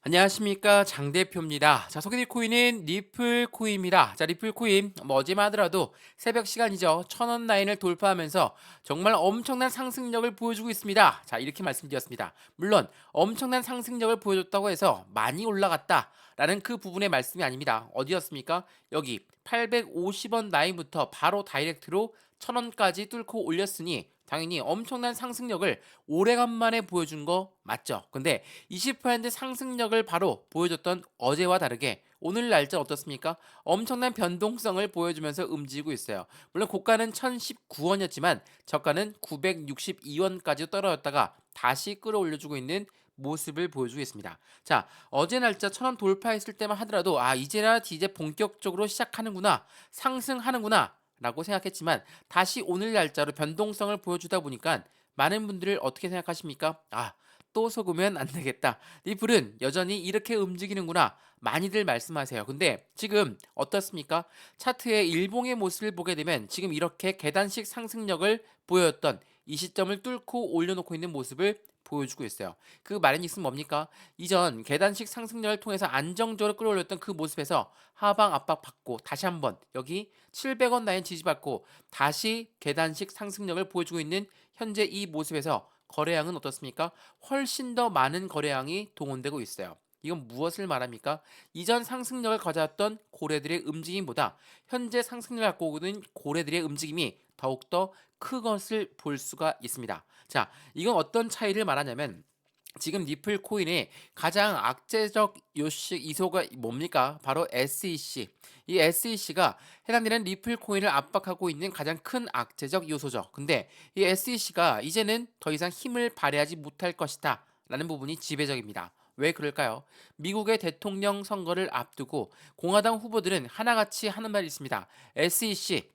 안녕하십니까 장 대표입니다. 자, 소개드릴 코인은 리플 코인입니다. 자, 리플 코인 어제만 하더라도 새벽 시간이죠. 1,000원 라인을 돌파하면서 정말 엄청난 상승력을 보여주고 있습니다. 자, 이렇게 말씀드렸습니다. 물론 엄청난 상승력을 보여줬다고 해서 많이 올라갔다라는 그 부분의 말씀이 아닙니다. 어디였습니까? 여기 850원 라인부터 바로 다이렉트로 1,000원까지 뚫고 올렸으니 당연히 엄청난 상승력을 오래간만에 보여준 거 맞죠? 근데 20% 상승력을 바로 보여줬던 어제와 다르게 오늘 날짜 어떻습니까? 엄청난 변동성을 보여주면서 움직이고 있어요. 물론 고가는 1019원이었지만 저가는 962원까지 떨어졌다가 다시 끌어올려주고 있는 모습을 보여주고 있습니다. 자, 어제 날짜 1,000원 돌파했을 때만 하더라도 이제나 이제 본격적으로 시작하는구나, 상승하는구나 라고 생각했지만 다시 오늘 날짜로 변동성을 보여주다 보니까 많은 분들을 어떻게 생각하십니까? 또 속으면 안 되겠다. 리플은 여전히 이렇게 움직이는구나. 많이들 말씀하세요. 근데 지금 어떻습니까? 차트의 일봉의 모습을 보게 되면 지금 이렇게 계단식 상승력을 보였던 이 시점을 뚫고 올려놓고 있는 모습을 보여주고 있어요. 그 말인즉슨 뭡니까? 이전 계단식 상승력을 통해서 안정적으로 끌어올렸던 그 모습에서 하방 압박 받고 다시 한번 여기 700원 라인 지지받고 다시 계단식 상승력을 보여주고 있는 현재 이 모습에서 거래량은 어떻습니까? 훨씬 더 많은 거래량이 동원되고 있어요. 이건 무엇을 말합니까? 이전 상승력을 가져왔던 고래들의 움직임보다 현재 상승력을 갖고 오는 고래들의 움직임이 더욱더 큰 것을 볼 수가 있습니다. 자, 이건 어떤 차이를 말하냐면 지금 리플 코인의 가장 악재적 이소가 뭡니까? 바로 SEC. 이 SEC가 해당되는 리플 코인을 압박하고 있는 가장 큰 악재적 요소죠. 근데 이 SEC가 이제는 더 이상 힘을 발휘하지 못할 것이다 라는 부분이 지배적입니다. 왜 그럴까요? 미국의 대통령 선거를 앞두고 공화당 후보들은 하나같이 하는 말이 있습니다. SEC,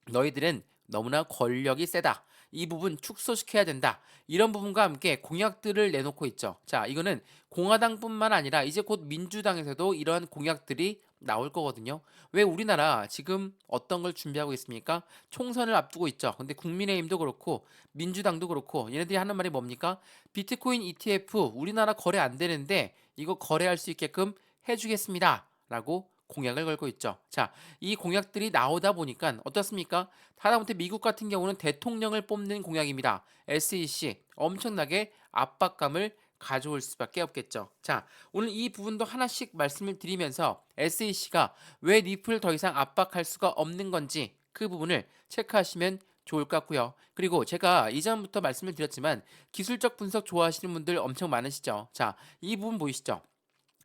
너희들은 너무나 권력이 세다. 이 부분 축소시켜야 된다. 이런 부분과 함께 공약들을 내놓고 있죠. 자, 이거는 공화당뿐만 아니라 이제 곧 민주당에서도 이러한 공약들이 나올 거거든요. 왜 우리나라 지금 어떤 걸 준비하고 있습니까? 총선을 앞두고 있죠. 근데 국민의힘도 그렇고 민주당도 그렇고 얘네들이 하는 말이 뭡니까? 비트코인 ETF 우리나라 거래 안 되는데 이거 거래할 수 있게끔 해주겠습니다. 라고 공약을 걸고 있죠. 자, 이 공약들이 나오다 보니까 어떻습니까? 하다못해 미국 같은 경우는 대통령을 뽑는 공약입니다. SEC 엄청나게 압박감을 가져올 수밖에 없겠죠. 자, 오늘 이 부분도 하나씩 말씀을 드리면서 SEC가 왜 리플 더 이상 압박할 수가 없는 건지 그 부분을 체크하시면 좋을 것 같고요. 그리고 제가 이전부터 말씀을 드렸지만 기술적 분석 좋아하시는 분들 엄청 많으시죠. 자, 이 부분 보이시죠?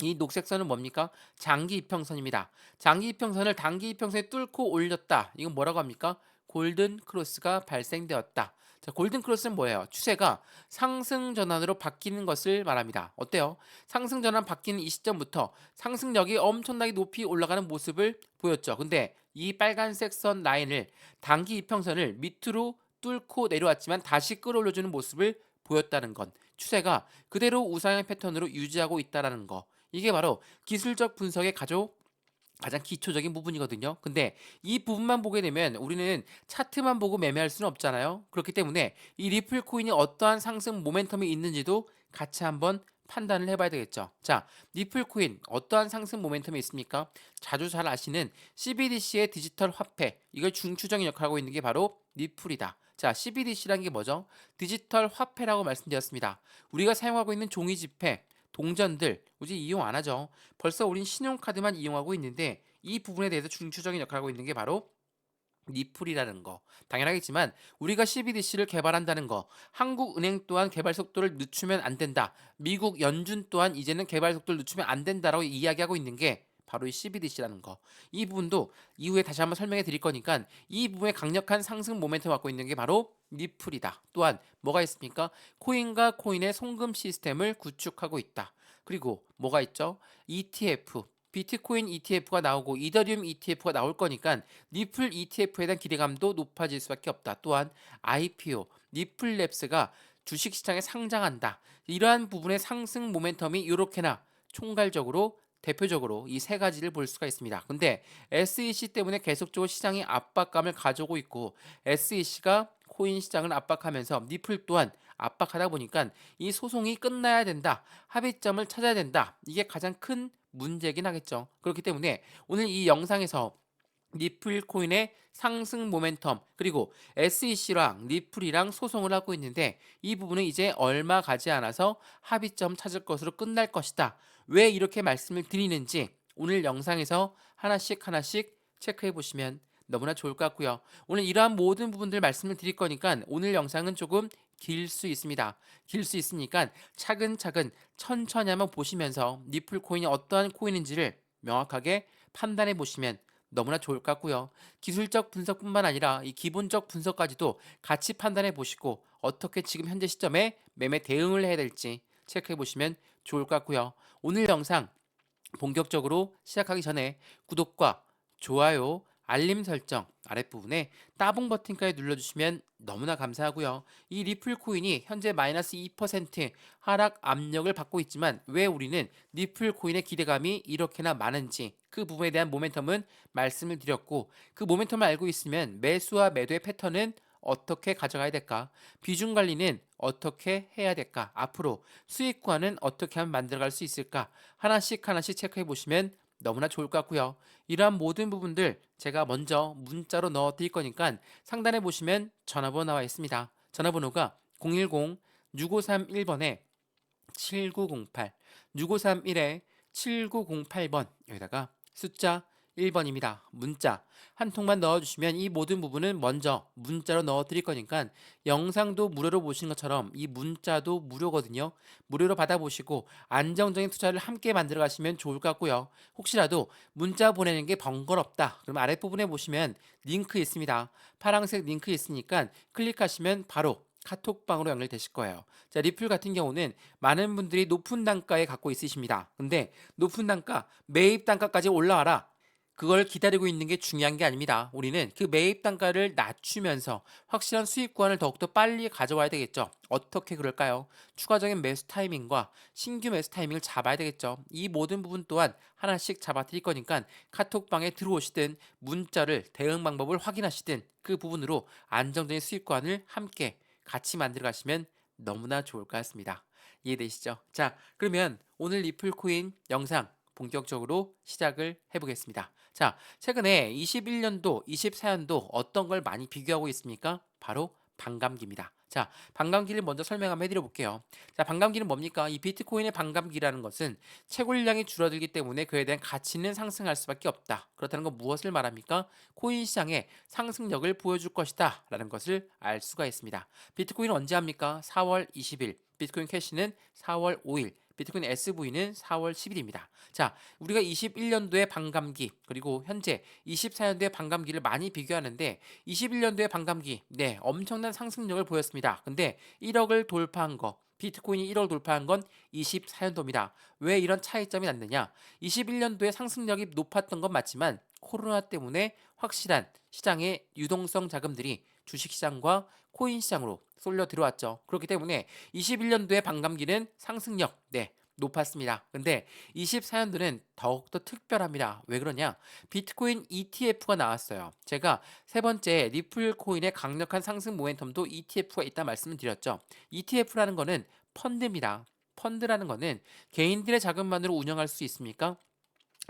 이 녹색 선은 뭡니까? 장기 이평선입니다. 장기 이평선을 단기 이평선에 뚫고 올렸다. 이건 뭐라고 합니까? 골든 크로스가 발생되었다. 자, 골든 크로스는 뭐예요? 추세가 상승 전환으로 바뀌는 것을 말합니다. 어때요? 상승 전환 바뀌는 이 시점부터 상승력이 엄청나게 높이 올라가는 모습을 보였죠. 근데 이 빨간색 선 라인을 단기 이평선을 밑으로 뚫고 내려왔지만 다시 끌어올려주는 모습을 보였다는 건 추세가 그대로 우상향 패턴으로 유지하고 있다는 거. 이게 바로 기술적 분석의 가장 기초적인 부분이거든요. 근데 이 부분만 보게 되면 우리는 차트만 보고 매매할 수는 없잖아요. 그렇기 때문에 이 리플 코인이 어떠한 상승 모멘텀이 있는지도 같이 한번 판단을 해봐야 되겠죠. 자, 리플 코인 어떠한 상승 모멘텀이 있습니까? 자주 잘 아시는 CBDC의 디지털 화폐, 이걸 중추적인 역할을 하고 있는 게 바로 리플이다. 자, CBDC라는 게 뭐죠? 디지털 화폐라고 말씀드렸습니다. 우리가 사용하고 있는 종이 지폐, 동전들 우리 이용 안 하죠. 벌써 우린 신용카드만 이용하고 있는데 이 부분에 대해서 중추적인 역할을 하고 있는 게 바로 리플이라는 거. 당연하겠지만 우리가 CBDC를 개발한다는 거, 한국은행 또한 개발 속도를 늦추면 안 된다. 미국 연준 또한 이제는 개발 속도를 늦추면 안 된다라고 이야기하고 있는 게 바로 이 CBDC라는 거. 이 부분도 이후에 다시 한번 설명해 드릴 거니까 이 부분에 강력한 상승 모멘텀을 갖고 있는 게 바로 리플이다. 또한 뭐가 있습니까? 코인과 코인의 송금 시스템을 구축하고 있다. 그리고 뭐가 있죠? ETF, 비트코인 ETF가 나오고 이더리움 ETF가 나올 거니까 리플 ETF에 대한 기대감도 높아질 수밖에 없다. 또한 IPO, 리플랩스가 주식시장에 상장한다. 이러한 부분의 상승 모멘텀이 이렇게나 총괄적으로 대표적으로 이 세 가지를 볼 수가 있습니다. 근데 SEC 때문에 계속적으로 시장이 압박감을 가져오고 있고 SEC가 코인 시장을 압박하면서 리플 또한 압박하다 보니까 이 소송이 끝나야 된다. 합의점을 찾아야 된다. 이게 가장 큰 문제긴 하겠죠. 그렇기 때문에 오늘 이 영상에서 리플 코인의 상승 모멘텀 그리고 SEC랑 리플이랑 소송을 하고 있는데 이 부분은 이제 얼마 가지 않아서 합의점 찾을 것으로 끝날 것이다. 왜 이렇게 말씀을 드리는지 오늘 영상에서 하나씩 체크해 보시면 너무나 좋을 것 같고요. 오늘 이러한 모든 부분들 말씀을 드릴 거니까 오늘 영상은 조금 길 수 있습니다. 길 수 있으니까 차근차근 천천히 한번 보시면서 리플 코인이 어떠한 코인인지를 명확하게 판단해 보시면 너무나 좋을 것 같고요. 기술적 분석뿐만 아니라 이 기본적 분석까지도 같이 판단해 보시고 어떻게 지금 현재 시점에 매매 대응을 해야 될지 체크해 보시면 좋을 것 같고요. 오늘 영상 본격적으로 시작하기 전에 구독과 좋아요, 알림 설정 아랫부분에 따봉 버튼까지 눌러주시면 너무나 감사하고요. 이 리플 코인이 현재 마이너스 2% 하락 압력을 받고 있지만 왜 우리는 리플 코인의 기대감이 이렇게나 많은지 그 부분에 대한 모멘텀은 말씀을 드렸고 그 모멘텀을 알고 있으면 매수와 매도의 패턴은 어떻게 가져가야 될까? 비중 관리는 어떻게 해야 될까? 앞으로 수익관은 어떻게 하면 만들어갈 수 있을까? 하나씩 체크해 보시면 너무나 좋을 것 같고요. 이러한 모든 부분들 제가 먼저 문자로 넣어 드릴 거니까 상단에 보시면 전화번호 나와 있습니다. 전화번호가 010-6531번에 7908, 6531에 7908번 여기다가 숫자 1번입니다. 문자 한 통만 넣어주시면 이 모든 부분은 먼저 문자로 넣어드릴 거니까 영상도 무료로 보시는 것처럼 이 문자도 무료거든요. 무료로 받아보시고 안정적인 투자를 함께 만들어 가시면 좋을 것 같고요. 혹시라도 문자 보내는 게 번거롭다. 그럼 아랫부분에 보시면 링크 있습니다. 파란색 링크 있으니까 클릭하시면 바로 카톡방으로 연결되실 거예요. 자, 리플 같은 경우는 많은 분들이 높은 단가에 갖고 있으십니다. 근데 높은 단가, 매입 단가까지 올라와라. 그걸 기다리고 있는 게 중요한 게 아닙니다. 우리는 그 매입 단가를 낮추면서 확실한 수익 구간을 더욱더 빨리 가져와야 되겠죠. 어떻게 그럴까요? 추가적인 매수 타이밍과 신규 매수 타이밍을 잡아야 되겠죠. 이 모든 부분 또한 하나씩 잡아 드릴 거니까 카톡방에 들어오시든 문자를 대응 방법을 확인하시든 그 부분으로 안정적인 수익 구간을 함께 같이 만들어 가시면 너무나 좋을 것 같습니다. 이해되시죠? 자, 그러면 오늘 리플 코인 영상 본격적으로 시작을 해보겠습니다. 자, 최근에 21년도, 24년도 어떤 걸 많이 비교하고 있습니까? 바로 반감기입니다. 자, 반감기를 먼저 설명 한번 해드려 볼게요. 자, 반감기는 뭡니까? 이 비트코인의 반감기라는 것은 채굴량이 줄어들기 때문에 그에 대한 가치는 상승할 수밖에 없다. 그렇다는 건 무엇을 말합니까? 코인 시장의 상승력을 보여줄 것이다. 라는 것을 알 수가 있습니다. 비트코인은 언제 합니까? 4월 20일. 비트코인 캐시는 4월 5일. 비트코인 SV는 4월 10일입니다. 자, 우리가 21년도의 반감기 그리고 현재 24년도의 반감기를 많이 비교하는데 21년도의 반감기 네, 엄청난 상승력을 보였습니다. 근데 1억을 돌파한 거 비트코인이 1억 돌파한 건 24년도입니다. 왜 이런 차이점이 났느냐? 21년도에 상승력이 높았던 건 맞지만 코로나 때문에 확실한 시장의 유동성 자금들이 주식시장과 코인 시장으로 쏠려 들어왔죠. 그렇기 때문에 21년도의 반감기는 상승력 네, 높았습니다. 근데 24년도는 더욱더 특별합니다. 왜 그러냐? 비트코인 ETF가 나왔어요. 제가 세 번째 리플 코인의 강력한 상승 모멘텀도 ETF가 있다 말씀을 드렸죠. ETF라는 거는 펀드입니다. 펀드라는 거는 개인들의 자금만으로 운영할 수 있습니까?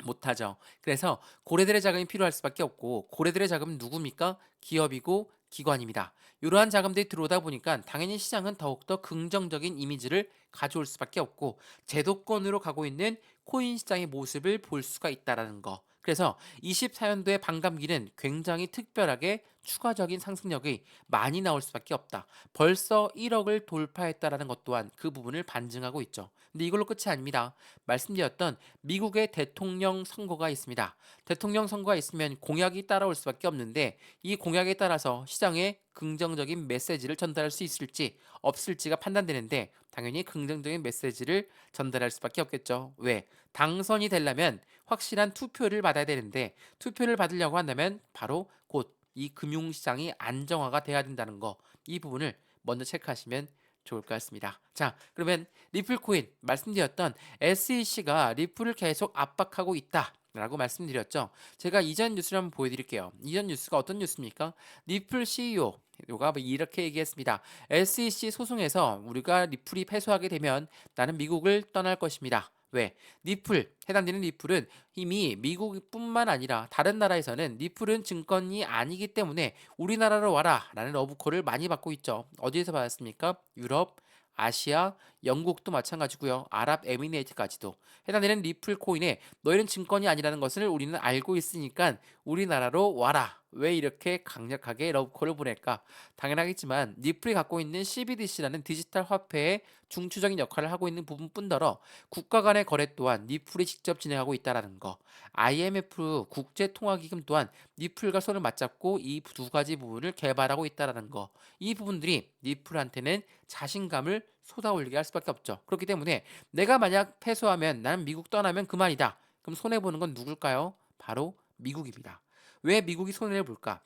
못하죠. 그래서 고래들의 자금이 필요할 수밖에 없고 고래들의 자금은 누굽니까? 기업이고 기관입니다. 이러한 자금들이 들어오다 보니까 당연히 시장은 더욱더 긍정적인 이미지를 가져올 수밖에 없고 제도권으로 가고 있는 코인 시장의 모습을 볼 수가 있다라는 거. 그래서 24년도의 반감기는 굉장히 특별하게 추가적인 상승력이 많이 나올 수밖에 없다. 벌써 1억을 돌파했다라는 것 또한 그 부분을 반증하고 있죠. 근데 이걸로 끝이 아닙니다. 말씀드렸던 미국의 대통령 선거가 있습니다. 대통령 선거가 있으면 공약이 따라올 수밖에 없는데 이 공약에 따라서 시장에 긍정적인 메시지를 전달할 수 있을지 없을지가 판단되는데 당연히 긍정적인 메시지를 전달할 수밖에 없겠죠. 왜? 당선이 되려면 확실한 투표를 받아야 되는데 투표를 받으려고 한다면 바로 곧 이 금융시장이 안정화가 돼야 된다는 거 이 부분을 먼저 체크하시면 좋을 것 같습니다. 자, 그러면 리플 코인 말씀드렸던 SEC가 리플을 계속 압박하고 있다. 라고 말씀드렸죠. 제가 이전 뉴스를 한번 보여드릴게요. 이전 뉴스가 어떤 뉴스입니까? 리플 CEO 요가 이렇게 얘기했습니다. SEC 소송에서 우리가 리플이 패소하게 되면 나는 미국을 떠날 것입니다. 왜? 리플, 해당되는 리플은 이미 미국뿐만 아니라 다른 나라에서는 리플은 증권이 아니기 때문에 우리나라로 와라 라는 러브콜을 많이 받고 있죠. 어디에서 받았습니까? 유럽, 아시아, 영국도 마찬가지고요. 아랍에미레이트까지도 해당되는 리플 코인에 너희는 증권이 아니라는 것을 우리는 알고 있으니까 우리나라로 와라. 왜 이렇게 강력하게 러브콜을 보낼까? 당연하겠지만 리플이 갖고 있는 CBDC라는 디지털 화폐의 중추적인 역할을 하고 있는 부분뿐더러 국가 간의 거래 또한 리플이 직접 진행하고 있다는 거. IMF 국제통화기금 또한 리플과 손을 맞잡고 이 두 가지 부분을 개발하고 있다는 거. 이 부분들이 리플한테는 자신감을 쏟아올리게 할 수밖에 없죠. 그렇기 때문에 내가 만약 패소하면 나는 미국 떠나면 그만이다. 그럼 손해보는 건 누굴까요? 바로 미국입니다. 왜 미국이 손해를 볼까?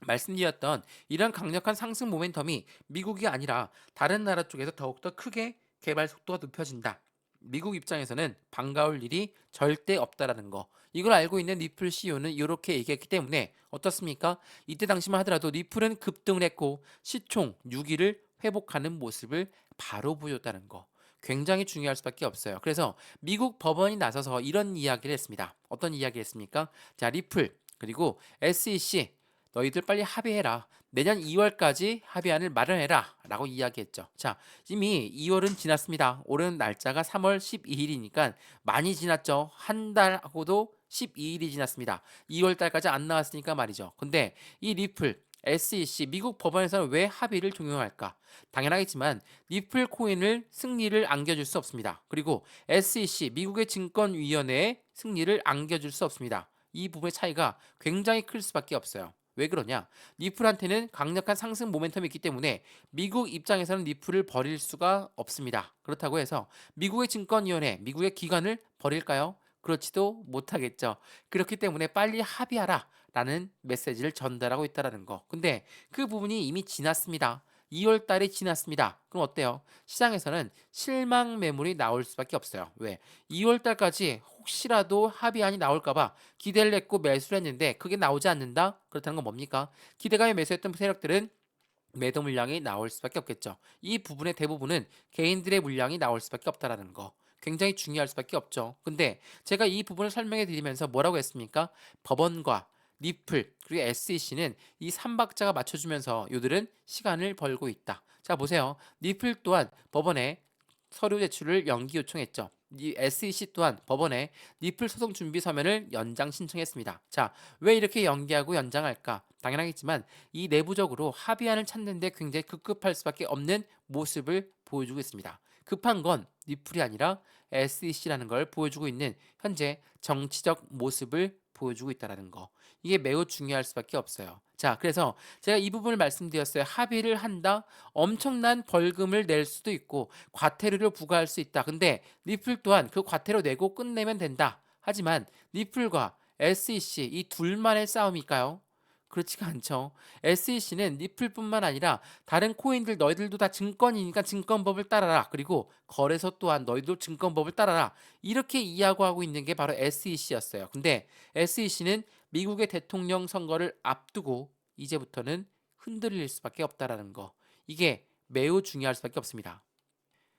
말씀드렸던 이런 강력한 상승 모멘텀이 미국이 아니라 다른 나라 쪽에서 더욱더 크게 개발 속도가 높여진다. 미국 입장에서는 반가울 일이 절대 없다라는 거. 이걸 알고 있는 리플 CEO는 이렇게 얘기했기 때문에 어떻습니까? 이때 당시만 하더라도 리플은 급등을 했고 시총 6위를 회복하는 모습을 바로 보여줬다는 거. 굉장히 중요할 수밖에 없어요. 그래서 미국 법원이 나서서 이런 이야기를 했습니다. 어떤 이야기를 했습니까? 자, 리플 그리고 SEC 너희들 빨리 합의해라. 내년 2월까지 합의안을 마련해라. 라고 이야기했죠. 자, 이미 2월은 지났습니다. 올해는 날짜가 3월 12일이니까 많이 지났죠. 한 달하고도 12일이 지났습니다. 2월 달까지 안 나왔으니까 말이죠. 근데 이 리플, SEC, 미국 법원에서는 왜 합의를 종용할까? 당연하겠지만 리플 코인을 승리를 안겨줄 수 없습니다. 그리고 SEC, 미국의 증권위원회에 승리를 안겨줄 수 없습니다. 이 부분의 차이가 굉장히 클 수밖에 없어요. 왜 그러냐? 리플한테는 강력한 상승 모멘텀이 있기 때문에 미국 입장에서는 리플을 버릴 수가 없습니다. 그렇다고 해서 미국의 증권위원회, 미국의 기관을 버릴까요? 그렇지도 못하겠죠. 그렇기 때문에 빨리 합의하라 라는 메시지를 전달하고 있다는 거. 근데 그 부분이 이미 지났습니다. 2월 달이 지났습니다. 그럼 어때요? 시장에서는 실망 매물이 나올 수밖에 없어요. 왜? 2월 달까지 혹시라도 합의안이 나올까봐 기대를 했고 매수를 했는데 그게 나오지 않는다? 그렇다는 건 뭡니까? 기대감에 매수했던 세력들은 매도 물량이 나올 수밖에 없겠죠. 이 부분의 대부분은 개인들의 물량이 나올 수밖에 없다라는 거. 굉장히 중요할 수밖에 없죠. 근데 제가 이 부분을 설명해 드리면서 뭐라고 했습니까? 법원과 리플 그리고 SEC는 이 3박자가 맞춰주면서 요들은 시간을 벌고 있다. 자 보세요. 리플 또한 법원에 서류 제출을 연기 요청했죠. 이 SEC 또한 법원에 리플 소송 준비 서면을 연장 신청했습니다. 자, 왜 이렇게 연기하고 연장할까? 당연하겠지만 이 내부적으로 합의안을 찾는데 굉장히 급급할 수밖에 없는 모습을 보여주고 있습니다. 급한 건 리플이 아니라 SEC라는 걸 보여주고 있는 현재 정치적 모습을 보여주고 있다는 거. 이게 매우 중요할 수밖에 없어요. 자, 그래서 제가 이 부분을 말씀드렸어요. 합의를 한다. 엄청난 벌금을 낼 수도 있고 과태료를 부과할 수 있다. 근데 리플 또한 그 과태료 내고 끝내면 된다. 하지만 리플과 SEC 이 둘만의 싸움일까요? 그렇지가 않죠. SEC는 리플뿐만 아니라 다른 코인들 너희들도 다 증권이니까 증권법을 따라라. 그리고 거래소 또한 너희도 증권법을 따라라. 이렇게 이야기하고 있는 게 바로 SEC였어요. 근데 SEC는 미국의 대통령 선거를 앞두고 이제부터는 흔들릴 수밖에 없다라는 거. 이게 매우 중요할 수밖에 없습니다.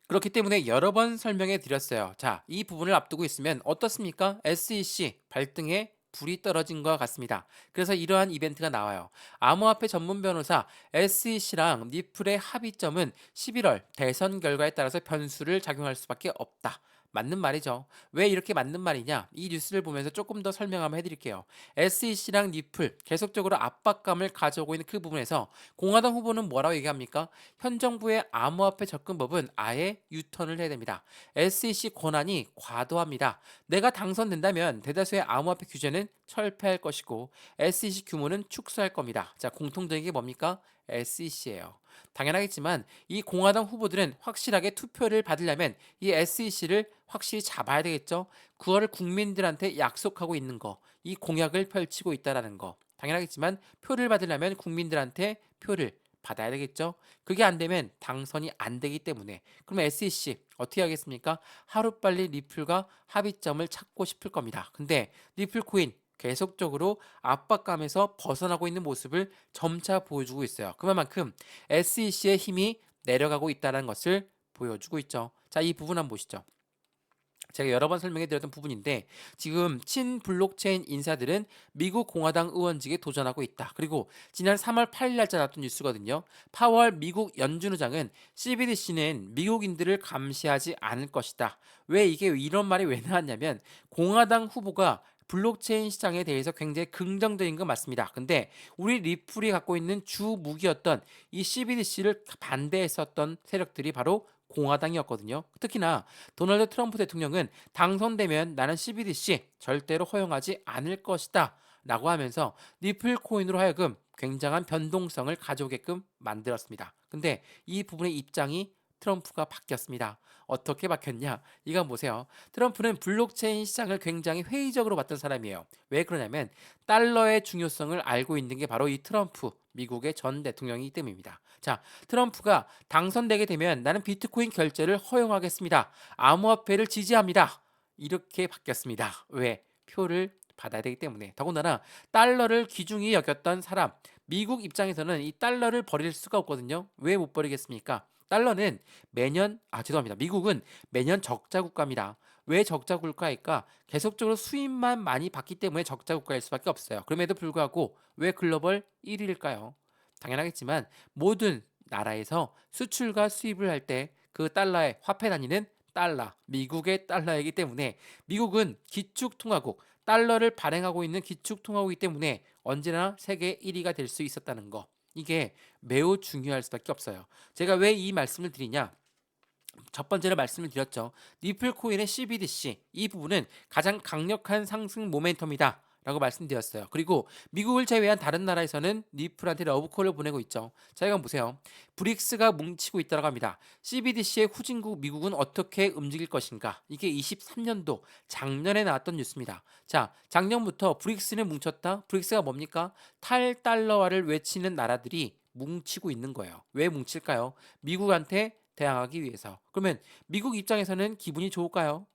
그렇기 때문에 여러 번 설명해 드렸어요. 자, 이 부분을 앞두고 있으면 어떻습니까? SEC 발등에 불이 떨어진 것 같습니다. 그래서 이러한 이벤트가 나와요. 암호화폐 전문 변호사 SEC랑 리플의 합의점은 11월 대선 결과에 따라서 변수를 작용할 수밖에 없다. 맞는 말이죠. 왜 이렇게 맞는 말이냐? 이 뉴스를 보면서 조금 더 설명 한번 해드릴게요. SEC랑 리플 계속적으로 압박감을 가져오고 있는 그 부분에서 공화당 후보는 뭐라고 얘기합니까? 현 정부의 암호화폐 접근법은 아예 유턴을 해야 됩니다. SEC 권한이 과도합니다. 내가 당선된다면 대다수의 암호화폐 규제는 철폐할 것이고 SEC 규모는 축소할 겁니다. 자, 공통적인 게 뭡니까? SEC예요. 당연하겠지만 이 공화당 후보들은 확실하게 투표를 받으려면 이 SEC를 확실히 잡아야 되겠죠. 그거를 국민들한테 약속하고 있는 거, 이 공약을 펼치고 있다라는 거. 당연하겠지만 표를 받으려면 국민들한테 표를 받아야 되겠죠. 그게 안 되면 당선이 안 되기 때문에 그럼 SEC 어떻게 하겠습니까? 하루빨리 리플과 합의점을 찾고 싶을 겁니다. 근데 리플 코인 계속적으로 압박감에서 벗어나고 있는 모습을 점차 보여주고 있어요. 그만큼 SEC의 힘이 내려가고 있다는 것을 보여주고 있죠. 자, 이 부분 한번 보시죠. 제가 여러 번 설명해 드렸던 부분인데 지금 친 블록체인 인사들은 미국 공화당 의원직에 도전하고 있다. 그리고 지난 3월 8일 날짜 나왔던 뉴스거든요. 파월 미국 연준 의장은 CBDC는 미국인들을 감시하지 않을 것이다. 왜 이게 이런 말이 왜 나왔냐면 공화당 후보가 블록체인 시장에 대해서 굉장히 긍정적인 건 맞습니다. 근데 우리 리플이 갖고 있는 주 무기였던 이 CBDC를 반대했었던 세력들이 바로 공화당이었거든요. 특히나 도널드 트럼프 대통령은 당선되면 나는 CBDC 절대로 허용하지 않을 것이다 라고 하면서 리플 코인으로 하여금 굉장한 변동성을 가져오게끔 만들었습니다. 근데 이 부분의 입장이 트럼프가 바뀌었습니다. 어떻게 바뀌었냐? 이건 보세요. 트럼프는 블록체인 시장을 굉장히 회의적으로 봤던 사람이에요. 왜 그러냐면 달러의 중요성을 알고 있는 게 바로 이 트럼프 미국의 전 대통령이기 때문입니다. 자, 트럼프가 당선되게 되면 나는 비트코인 결제를 허용하겠습니다. 암호화폐를 지지합니다. 이렇게 바뀌었습니다. 왜? 표를 받아야 되기 때문에. 더군다나 달러를 귀중히 여겼던 사람, 미국 입장에서는 이 달러를 버릴 수가 없거든요. 왜 못 버리겠습니까? 달러는 매년, 죄송합니다. 미국은 매년 적자 국가입니다. 왜 적자 국가일까? 계속적으로 수입만 많이 받기 때문에 적자 국가일 수밖에 없어요. 그럼에도 불구하고 왜 글로벌 1위일까요? 당연하겠지만 모든 나라에서 수출과 수입을 할 때 그 달러의 화폐 단위는 달러, 미국의 달러이기 때문에 미국은 기축통화국, 달러를 발행하고 있는 기축통화국이기 때문에 언제나 세계 1위가 될 수 있었다는 거. 이게 매우 중요할 수밖에 없어요. 제가 왜 이 말씀을 드리냐? 첫 번째로 말씀을 드렸죠. 리플 코인의 CBDC 이 부분은 가장 강력한 상승 모멘텀이다. 라고 말씀드렸어요. 그리고 미국을 제외한 다른 나라에서는 리플한테 러브콜을 보내고 있죠. 자, 이건 보세요. 브릭스가 뭉치고 있다고 합니다. CBDC의 후진국 미국은 어떻게 움직일 것인가? 이게 23년도 작년에 나왔던 뉴스입니다. 자, 작년부터 브릭스는 뭉쳤다. 브릭스가 뭡니까? 탈달러화를 외치는 나라들이 뭉치고 있는 거예요. 왜 뭉칠까요? 미국한테 대항하기 위해서. 그러면 미국 입장에서는 기분이 좋을까요?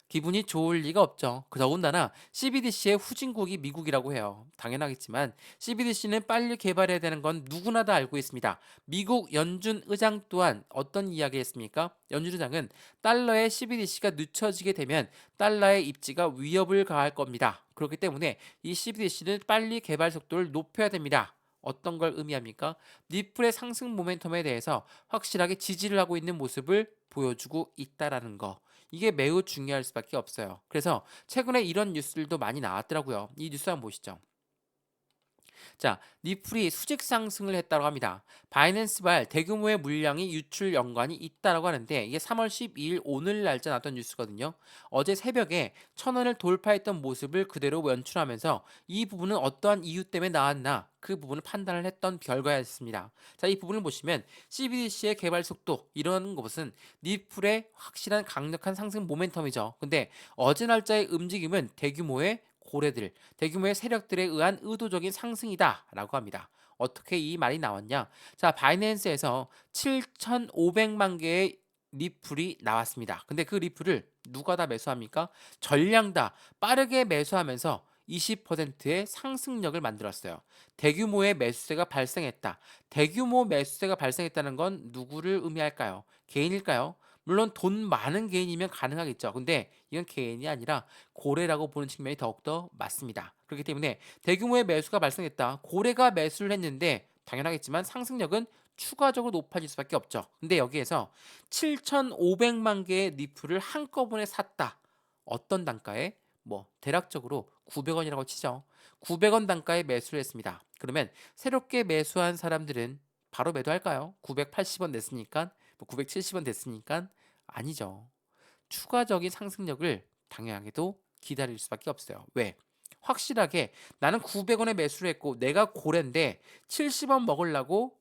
기분이 좋을 리가 없죠. 더군다나 CBDC의 후진국이 미국이라고 해요. 당연하겠지만 CBDC는 빨리 개발해야 되는 건 누구나 다 알고 있습니다. 미국 연준 의장 또한 어떤 이야기 했습니까? 연준 의장은 달러의 CBDC가 늦춰지게 되면 달러의 입지가 위협을 가할 겁니다. 그렇기 때문에 이 CBDC는 빨리 개발 속도를 높여야 됩니다. 어떤 걸 의미합니까? 리플의 상승 모멘텀에 대해서 확실하게 지지를 하고 있는 모습을 보여주고 있다라는 거. 이게 매우 중요할 수밖에 없어요. 그래서 최근에 이런 뉴스들도 많이 나왔더라고요. 이 뉴스 한번 보시죠. 자, 리플이 수직 상승을 했다고 합니다. 바이낸스발 대규모의 물량이 유출 연관이 있다고 하는데 이게 3월 12일 오늘 날짜 나왔던 뉴스거든요. 어제 새벽에 1,000원을 돌파했던 모습을 그대로 연출하면서 이 부분은 어떠한 이유 때문에 나왔나 그 부분을 판단을 했던 결과였습니다. 자, 이 부분을 보시면 CBDC의 개발 속도 이런 것은 리플의 확실한 강력한 상승 모멘텀이죠. 근데 어제 날짜의 움직임은 대규모의 고래들, 대규모의 세력들에 의한 의도적인 상승이다라고 합니다. 어떻게 이 말이 나왔냐? 자, 바이낸스에서 7,500만 개의 리플이 나왔습니다. 근데 그 리플을 누가 다 매수합니까? 전량 다 빠르게 매수하면서 20%의 상승력을 만들었어요. 대규모의 매수세가 발생했다. 대규모 매수세가 발생했다는 건 누구를 의미할까요? 개인일까요? 물론 돈 많은 개인이면 가능하겠죠. 근데 이건 개인이 아니라 고래라고 보는 측면이 더욱더 맞습니다. 그렇기 때문에 대규모의 매수가 발생했다. 고래가 매수를 했는데 당연하겠지만 상승력은 추가적으로 높아질 수밖에 없죠. 근데 여기에서 7,500만 개의 리플을 한꺼번에 샀다. 어떤 단가에? 뭐 대략적으로 900원이라고 치죠. 900원 단가에 매수를 했습니다. 그러면 새롭게 매수한 사람들은 바로 매도할까요? 980원 냈으니까, 뭐 970원 됐으니까 아니죠. 추가적인 상승력을 당연하게도 기다릴 수밖에 없어요. 왜? 확실하게 나는 900원에 매수를 했고 내가 고래인데 70원 먹으려고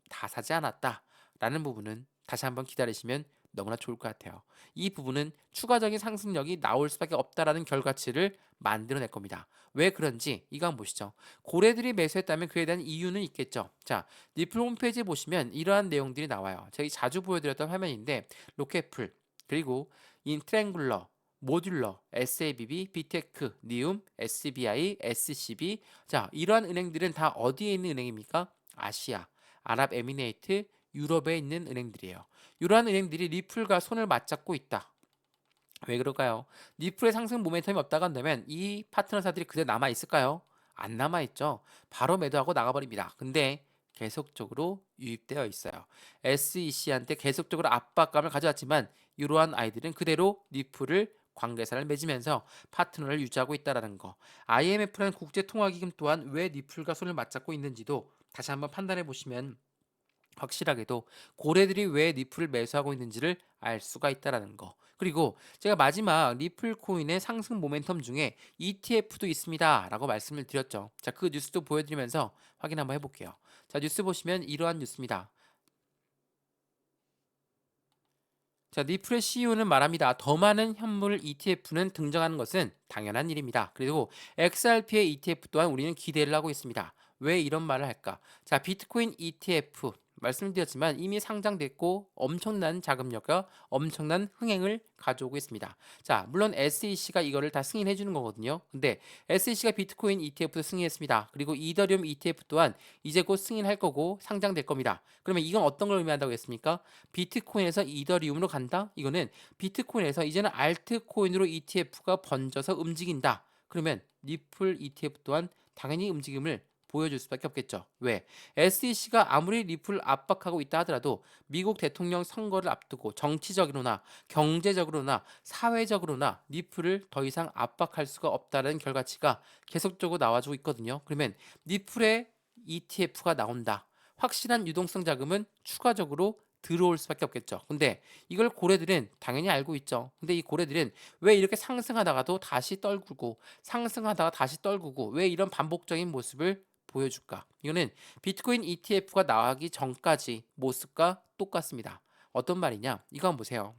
다 사지 않았다. 라는 부분은 다시 한번 기다리시면 너무나 좋을 것 같아요. 이 부분은 추가적인 상승력이 나올 수밖에 없다라는 결과치를 만들어낼 겁니다. 왜 그런지 이거 한번 보시죠. 고래들이 매수했다면 그에 대한 이유는 있겠죠. 자, 리플 홈페이지 보시면 이러한 내용들이 나와요. 제가 자주 보여드렸던 화면인데 로켓풀, 그리고 인트랭글러, 모듈러, SABB, 비테크, 니움, SBI, SCB. 자, 이러한 은행들은 다 어디에 있는 은행입니까? 아시아, 아랍에미레이트, 유럽에 있는 은행들이에요. 이러한 은행들이 리플과 손을 맞잡고 있다. 왜 그럴까요? 리플의 상승 모멘텀이 없다고 한다면 이 파트너사들이 그대로 남아 있을까요? 안 남아 있죠. 바로 매도하고 나가버립니다. 근데 계속적으로 유입되어 있어요. SEC한테 계속적으로 압박감을 가져왔지만 이러한 아이들은 그대로 리플을 관계사를 맺으면서 파트너를 유지하고 있다는 거. IMF라는 국제통화기금 또한 왜 리플과 손을 맞잡고 있는지도 다시 한번 판단해 보시면 확실하게도 고래들이 왜 리플을 매수하고 있는지를 알 수가 있다라는 거. 그리고 제가 마지막 리플 코인의 상승 모멘텀 중에 ETF도 있습니다라고 말씀을 드렸죠. 자, 그 뉴스도 보여드리면서 확인 한번 해볼게요. 자, 뉴스 보시면 이러한 뉴스입니다. 자, 리플의 CEO는 말합니다. 더 많은 현물 ETF는 등장하는 것은 당연한 일입니다. 그리고 XRP의 ETF 또한 우리는 기대를 하고 있습니다. 왜 이런 말을 할까? 자, 비트코인 ETF 말씀드렸지만 이미 상장됐고 엄청난 자금력과 엄청난 흥행을 가져오고 있습니다. 자, 물론 SEC가 이거를 다 승인해 주는 거거든요. 근데 SEC가 비트코인 ETF도 승인했습니다. 그리고 이더리움 ETF 또한 이제 곧 승인할 거고 상장될 겁니다. 그러면 이건 어떤 걸 의미한다고 했습니까? 비트코인에서 이더리움으로 간다? 이거는 비트코인에서 이제는 알트코인으로 ETF가 번져서 움직인다. 그러면 리플 ETF 또한 당연히 움직임을 보여줄 수밖에 없겠죠. 왜? SEC가 아무리 리플을 압박하고 있다 하더라도 미국 대통령 선거를 앞두고 정치적으로나 경제적으로나 사회적으로나 리플을 더 이상 압박할 수가 없다는 결과치가 계속적으로 나와주고 있거든요. 그러면 리플의 ETF가 나온다. 확실한 유동성 자금은 추가적으로 들어올 수밖에 없겠죠. 근데 이걸 고래들은 당연히 알고 있죠. 근데 이 고래들은 왜 이렇게 상승하다가도 다시 떨구고 상승하다가 다시 떨구고 왜 이런 반복적인 모습을 보여줄까? 이거는 비트코인 ETF가 나가기 전까지 모습과 똑같습니다. 어떤 말이냐? 이거 한번 보세요.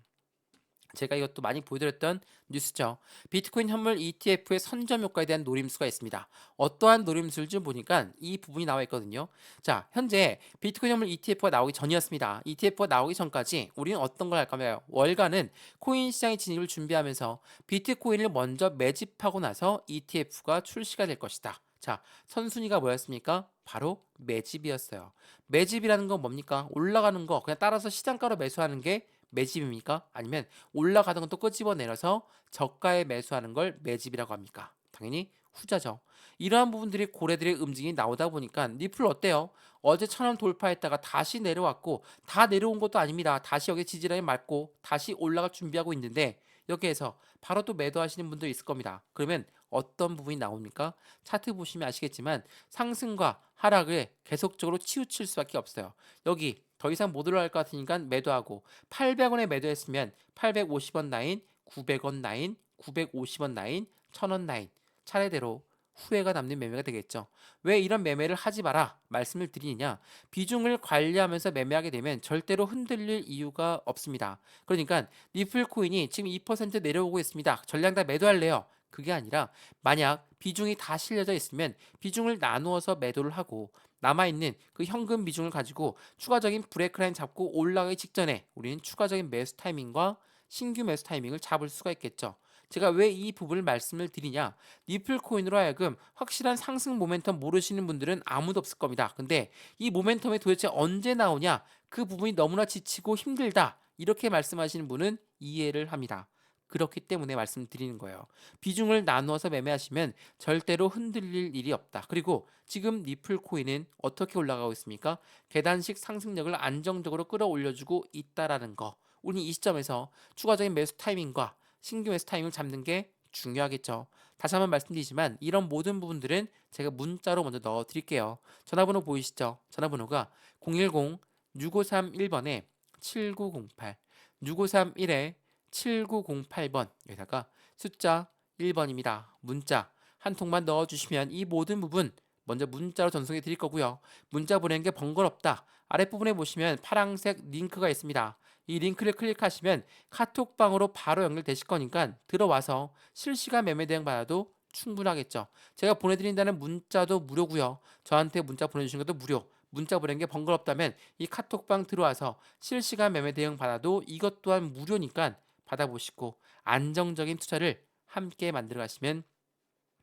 제가 이것도 많이 보여드렸던 뉴스죠. 비트코인 현물 ETF의 선점 효과에 대한 노림수가 있습니다. 어떠한 노림수를 좀 보니까 이 부분이 나와 있거든요. 자, 현재 비트코인 현물 ETF가 나오기 전이었습니다. ETF가 나오기 전까지 우리는 어떤 걸 할까요? 월가는 코인 시장에 진입을 준비하면서 비트코인을 먼저 매집하고 나서 ETF가 출시가 될 것이다. 자, 선순위가 뭐였습니까? 바로 매집이었어요. 매집이라는 건 뭡니까? 올라가는 거 그냥 따라서 시장가로 매수하는 게 매집입니까? 아니면 올라가던 건 또 끄집어내려서 저가에 매수하는 걸 매집이라고 합니까? 당연히 후자죠. 이러한 부분들이 고래들의 움직임이 나오다 보니까 리플 어때요? 어제 1,000원 돌파했다가 다시 내려왔고 다 내려온 것도 아닙니다. 다시 여기 지지라인 맞고 다시 올라갈 준비하고 있는데 여기에서 바로 또 매도하시는 분도 있을 겁니다. 그러면 어떤 부분이 나옵니까? 차트 보시면 아시겠지만 상승과 하락을 계속적으로 치우칠 수밖에 없어요. 여기 더 이상 못 올라갈 것 같으니까 매도하고 800원에 매도했으면 850원 라인, 900원 라인, 950원 라인, 1,000원 라인 차례대로 후회가 남는 매매가 되겠죠. 왜 이런 매매를 하지 마라 말씀을 드리느냐? 비중을 관리하면서 매매하게 되면 절대로 흔들릴 이유가 없습니다. 그러니까 리플 코인이 지금 2% 내려오고 있습니다. 전량 다 매도할래요. 그게 아니라 만약 비중이 다 실려져 있으면 비중을 나누어서 매도를 하고 남아있는 그 현금 비중을 가지고 추가적인 브레이크라인 잡고 올라가기 직전에 우리는 추가적인 매수 타이밍과 신규 매수 타이밍을 잡을 수가 있겠죠. 제가 왜 이 부분을 말씀을 드리냐? 리플 코인으로 하여금 확실한 상승 모멘텀 모르시는 분들은 아무도 없을 겁니다. 근데 이 모멘텀이 도대체 언제 나오냐? 그 부분이 너무나 지치고 힘들다. 이렇게 말씀하시는 분은 이해를 합니다. 그렇기 때문에 말씀드리는 거예요. 비중을 나누어서 매매하시면 절대로 흔들릴 일이 없다. 그리고 지금 리플 코인은 어떻게 올라가고 있습니까? 계단식 상승력을 안정적으로 끌어올려주고 있다라는 거. 우리 이 시점에서 추가적인 매수 타이밍과 신규 매수 타이밍을 잡는 게 중요하겠죠. 다시 한번 말씀드리지만 이런 모든 부분들은 제가 문자로 먼저 넣어 드릴게요. 전화번호 보이시죠? 전화번호가 010-6531번에 7908 6531에 7908번 여기다가 숫자 1번입니다. 문자 한 통만 넣어주시면 이 모든 부분 먼저 문자로 전송해 드릴 거고요. 문자 보내는 게 번거롭다. 아랫부분에 보시면 파란색 링크가 있습니다. 이 링크를 클릭하시면 카톡방으로 바로 연결되실 거니까 들어와서 실시간 매매 대응 받아도 충분하겠죠. 제가 보내드린다는 문자도 무료고요. 저한테 문자 보내주신 것도 무료. 문자 보낸 게 번거롭다면 이 카톡방 들어와서 실시간 매매 대응 받아도 이것 또한 무료니까 받아보시고 안정적인 투자를 함께 만들어 가시면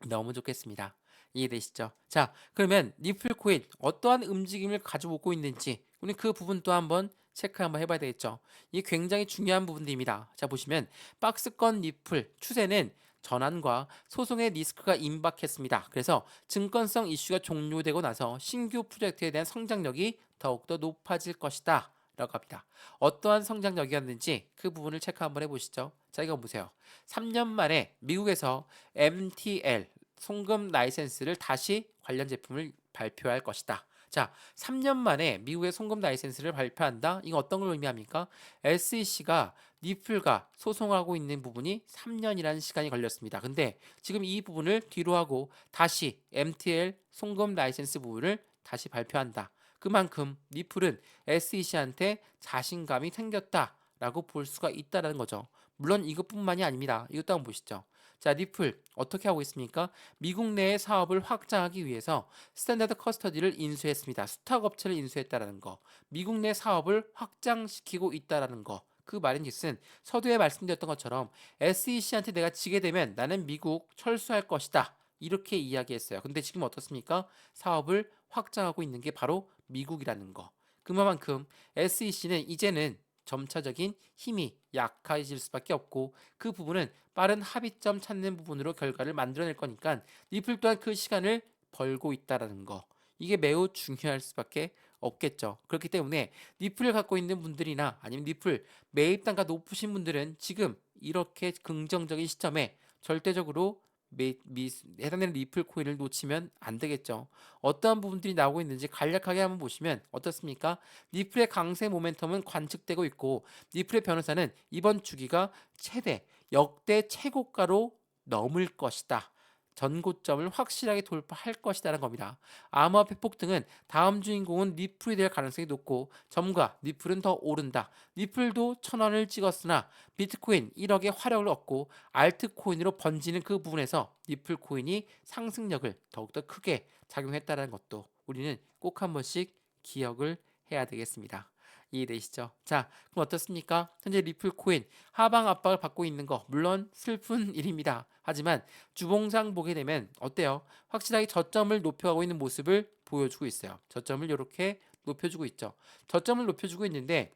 너무 좋겠습니다. 이해되시죠? 자, 그러면 리플 코인 어떠한 움직임을 가지고 오고 있는지 우리 그 부분도 한번 체크 한번 해봐야 되겠죠. 이 굉장히 중요한 부분들입니다. 자, 보시면 박스권 리플 추세는 전환과 소송의 리스크가 임박했습니다. 그래서 증권성 이슈가 종료되고 나서 신규 프로젝트에 대한 성장력이 더욱더 높아질 것이다. 라고 합니다. 어떠한 성장력이었는지 그 부분을 체크 한번 해보시죠. 자, 이거 보세요. 3년 만에 미국에서 MTL 송금 라이센스를 다시 관련 제품을 발표할 것이다. 자, 3년 만에 미국의 송금 라이센스를 발표한다. 이거 어떤 걸 의미합니까? SEC가 리플과 소송하고 있는 부분이 3년이라는 시간이 걸렸습니다. 근데 지금 이 부분을 뒤로 하고 다시 MTL 송금 라이센스 부분을 다시 발표한다. 그만큼 리플은 SEC한테 자신감이 생겼다라고 볼 수가 있다는 거죠. 물론 이것뿐만이 아닙니다. 이것도 한번 보시죠. 자, 리플 어떻게 하고 있습니까? 미국 내의 사업을 확장하기 위해서 스탠다드 커스터디를 인수했습니다. 수탁 업체를 인수했다라는 거. 미국 내 사업을 확장시키고 있다라는 거. 그 말인즉슨 서두에 말씀드렸던 것처럼 SEC한테 내가 지게 되면 나는 미국 철수할 것이다. 이렇게 이야기했어요. 근데 지금 어떻습니까? 사업을 확장하고 있는 게 바로 미국이라는 거. 그만큼 SEC는 이제는 점차적인 힘이 약해질 수밖에 없고 그 부분은 빠른 합의점 찾는 부분으로 결과를 만들어낼 거니까 리플 또한 그 시간을 벌고 있다라는 거. 이게 매우 중요할 수밖에 없겠죠. 그렇기 때문에 리플을 갖고 있는 분들이나 아니면 리플 매입 단가 높으신 분들은 지금 이렇게 긍정적인 시점에 절대적으로 해당되는 리플 코인을 놓치면 안 되겠죠. 어떠한 부분들이 나오고 있는지 간략하게 한번 보시면 어떻습니까? 리플의 강세 모멘텀은 관측되고 있고 리플의 변호사는 이번 주기가 최대 역대 최고가로 넘을 것이다. 전고점을 확실하게 돌파할 것이다라는 겁니다. 암호화폐 폭등은 다음 주인공은 리플이 될 가능성이 높고 점과 리플은 더 오른다. 리플도 1,000원을 찍었으나 비트코인 1억의 화력을 얻고 알트코인으로 번지는 그 부분에서 리플 코인이 상승력을 더욱더 크게 작용했다는 것도 우리는 꼭 한 번씩 기억을 해야 되겠습니다. 이해되시죠? 자, 그럼 어떻습니까? 현재 리플 코인 하방 압박을 받고 있는 거 물론 슬픈 일입니다. 하지만 주봉상 보게 되면 어때요? 확실하게 저점을 높여가고 있는 모습을 보여주고 있어요. 저점을 이렇게 높여주고 있죠. 저점을 높여주고 있는데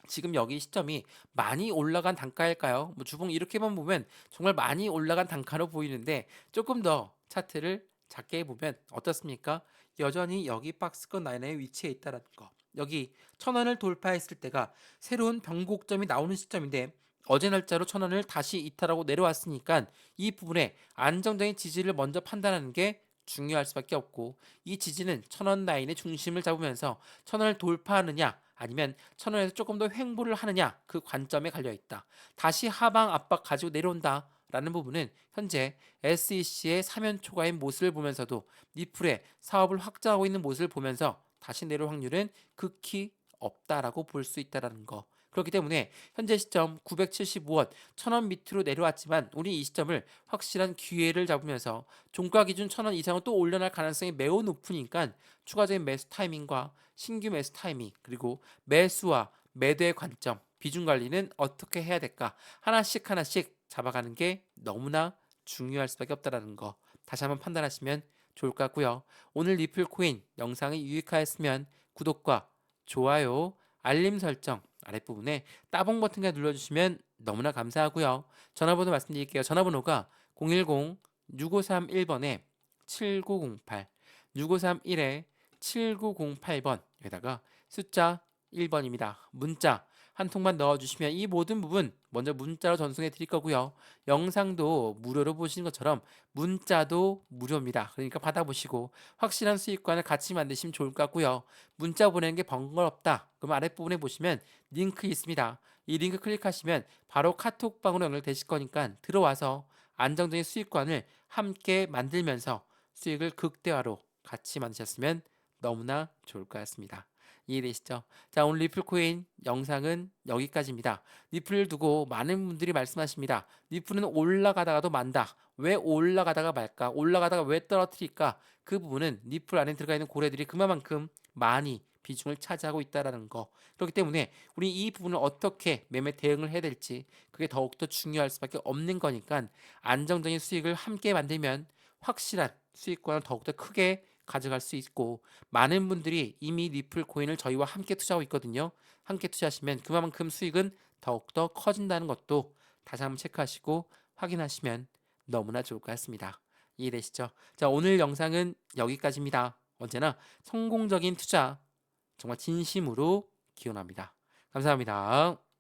지금 여기 시점이 많이 올라간 단가일까요? 뭐 주봉 이렇게만 보면 정말 많이 올라간 단가로 보이는데 조금 더 차트를 작게 보면 어떻습니까? 여전히 여기 박스권 라인에 위치해 있다는 거. 여기 1,000원을 돌파했을 때가 새로운 변곡점이 나오는 시점인데 어제 날짜로 1,000원을 다시 이탈하고 내려왔으니까 이 부분에 안정적인 지지를 먼저 판단하는 게 중요할 수밖에 없고 이 지지는 1,000원 라인의 중심을 잡으면서 1,000원을 돌파하느냐 아니면 1,000원에서 조금 더 횡보를 하느냐 그 관점에 갈려 있다. 다시 하방 압박 가지고 내려온다. 라는 부분은 현재 SEC의 사면 초과인 모습을 보면서도 리플의 사업을 확장하고 있는 모습을 보면서 다시 내려올 확률은 극히 없다라고 볼 수 있다는 거. 그렇기 때문에 현재 시점 975원, 1,000원 밑으로 내려왔지만 우리 이 시점을 확실한 기회를 잡으면서 종가 기준 1,000원 이상은 또 올려날 가능성이 매우 높으니까 추가적인 매수 타이밍과 신규 매수 타이밍 그리고 매수와 매도의 관점, 비중 관리는 어떻게 해야 될까? 하나씩 하나씩 잡아가는 게 너무나 중요할 수밖에 없다는 거. 다시 한번 판단하시면 좋을 것 같고요. 오늘 리플 코인 영상이 유익하였으면 구독과 좋아요, 알림 설정 아랫부분에 따봉 버튼을 눌러주시면 너무나 감사하고요. 전화번호 말씀드릴게요. 전화번호가 010-6531번에 7908 6531에 7908번 여기다가 숫자 1번입니다. 문자 한 통만 넣어주시면 이 모든 부분 먼저 문자로 전송해 드릴 거고요. 영상도 무료로 보시는 것처럼 문자도 무료입니다. 그러니까 받아보시고 확실한 수익관을 같이 만드시면 좋을 것 같고요. 문자 보내는 게 번거롭다. 그럼 아랫부분에 보시면 링크 있습니다. 이 링크 클릭하시면 바로 카톡방으로 연결되실 거니까 들어와서 안정적인 수익관을 함께 만들면서 수익을 극대화로 같이 만드셨으면 너무나 좋을 것 같습니다. 이해되시죠? 자, 오늘 리플 코인 영상은 여기까지입니다. 리플을 두고 많은 분들이 말씀하십니다. 리플은 올라가다가도 만다. 왜 올라가다가 말까? 올라가다가 왜 떨어뜨릴까? 그 부분은 리플 안에 들어가 있는 고래들이 그만큼 많이 비중을 차지하고 있다라는 거. 그렇기 때문에 우리 이 부분을 어떻게 매매 대응을 해야 될지 그게 더욱더 중요할 수밖에 없는 거니까 안정적인 수익을 함께 만들면 확실한 수익권을 더욱더 크게 가져갈 수 있고 많은 분들이 이미 리플 코인을 저희와 함께 투자하고 있거든요. 함께 투자하시면 그만큼 수익은 더욱더 커진다는 것도 다시 한번 체크하시고 확인하시면 너무나 좋을 것 같습니다. 이해되시죠? 자, 오늘 영상은 여기까지입니다. 언제나 성공적인 투자 정말 진심으로 기원합니다. 감사합니다.